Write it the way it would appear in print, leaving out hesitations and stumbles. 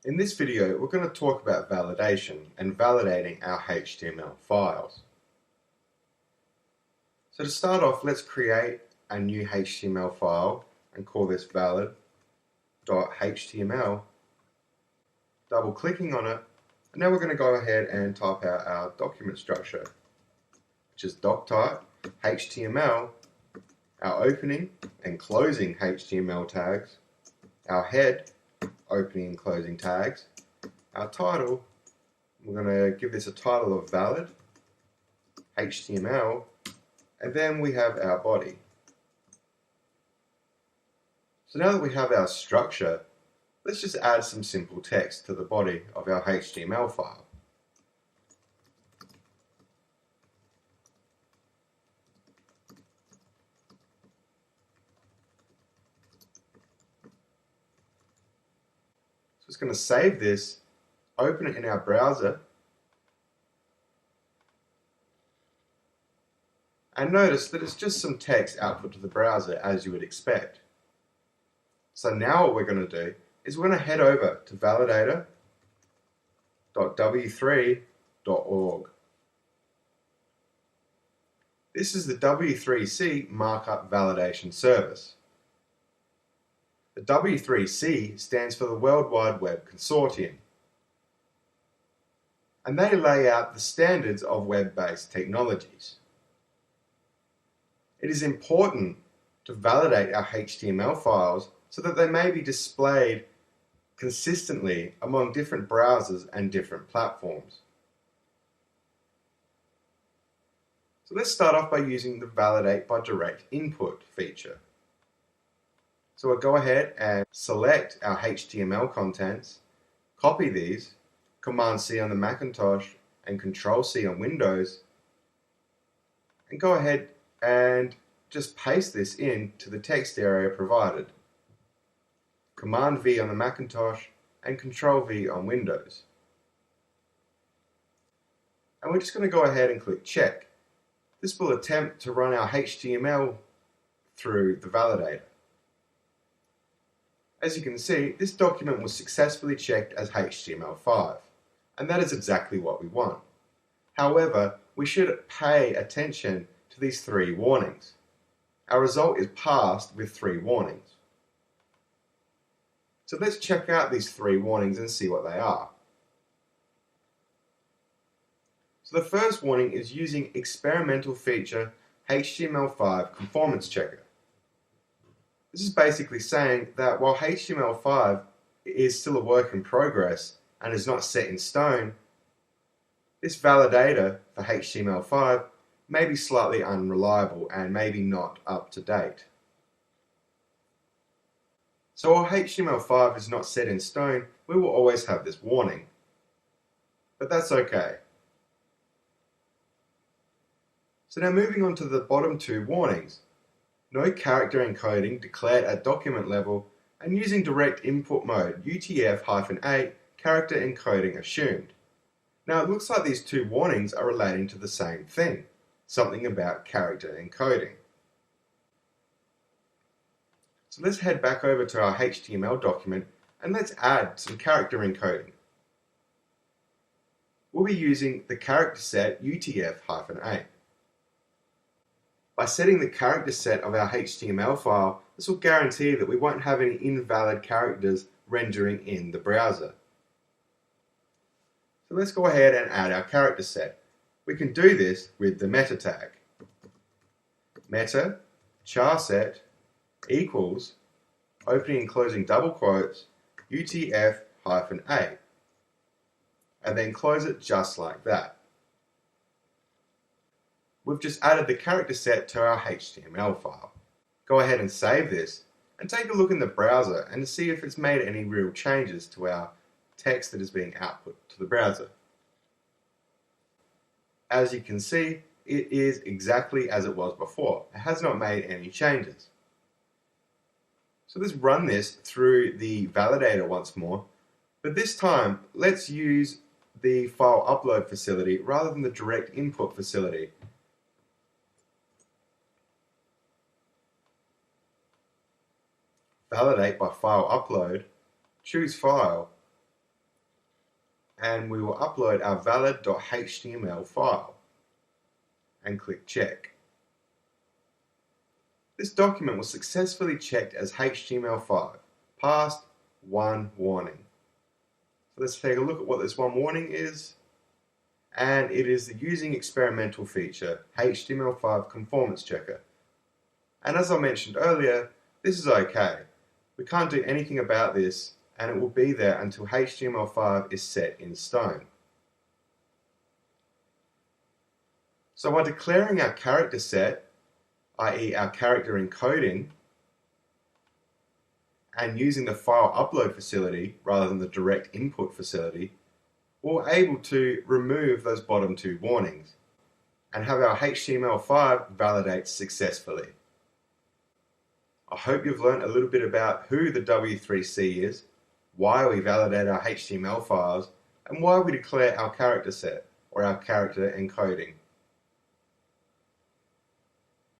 In this video, we're going to talk about validation and validating our HTML files. So to start off, let's create a new HTML file and call this valid.html. Double clicking on it, and now we're going to go ahead and type out our document structure, which is doc type, HTML, our opening and closing HTML tags, our head, opening and closing tags, our title, we're going to give this a title of valid, HTML, and then we have our body. So now that we have our structure, let's just add some simple text to the body of our HTML file. So it's going to save this, open it in our browser, and notice that it's just some text output to the browser as you would expect. So now what we're going to do is we're going to head over to validator.w3.org. This is the W3C markup validation service. The W3C stands for the World Wide Web Consortium, and they lay out the standards of web-based technologies. It is important to validate our HTML files so that they may be displayed consistently among different browsers and different platforms. So let's start off by using the Validate by Direct Input feature. So we'll go ahead and select our HTML contents, copy these, Command-C on the Macintosh and Control-C on Windows, and go ahead and just paste this into the text area provided. Command-V on the Macintosh and Control-V on Windows. And we're just going to go ahead and click Check. This will attempt to run our HTML through the validator. As you can see, this document was successfully checked as HTML5, and that is exactly what we want. However, we should pay attention to these 3 warnings. Our result is passed with 3 warnings. So let's check out these 3 warnings and see what they are. So the first warning is using experimental feature HTML5 conformance checker. This is basically saying that while HTML5 is still a work in progress and is not set in stone, this validator for HTML5 may be slightly unreliable and maybe not up to date. So while HTML5 is not set in stone, we will always have this warning. But that's okay. So now moving on to the bottom 2 warnings. No character encoding declared at document level, and using direct input mode UTF-8 character encoding assumed. Now it looks like these 2 warnings are relating to the same thing, something about character encoding. So let's head back over to our HTML document and let's add some character encoding. We'll be using the character set UTF-8. By setting the character set of our HTML file, this will guarantee that we won't have any invalid characters rendering in the browser. So let's go ahead and add our character set. We can do this with the meta tag. Meta charset equals, opening and closing double quotes, UTF-8, and then close it just like that. We've just added the character set to our HTML file. Go ahead and save this and take a look in the browser and see if it's made any real changes to our text that is being output to the browser. As you can see, it is exactly as it was before. It has not made any changes. So let's run this through the validator once more, but this time let's use the file upload facility rather than the direct input facility. Validate by file upload, choose file, and we will upload our valid.html file and click check. This document was successfully checked as HTML5, passed, 1 warning. So let's take a look at what this 1 warning is, and it is the using experimental feature HTML5 conformance checker. And as I mentioned earlier, this is okay. We can't do anything about this, and it will be there until HTML5 is set in stone. So by declaring our character set, i.e. our character encoding, and using the file upload facility rather than the direct input facility, we're able to remove those bottom 2 warnings and have our HTML5 validate successfully. I hope you've learned a little bit about who the W3C is, why we validate our HTML files, and why we declare our character set or our character encoding.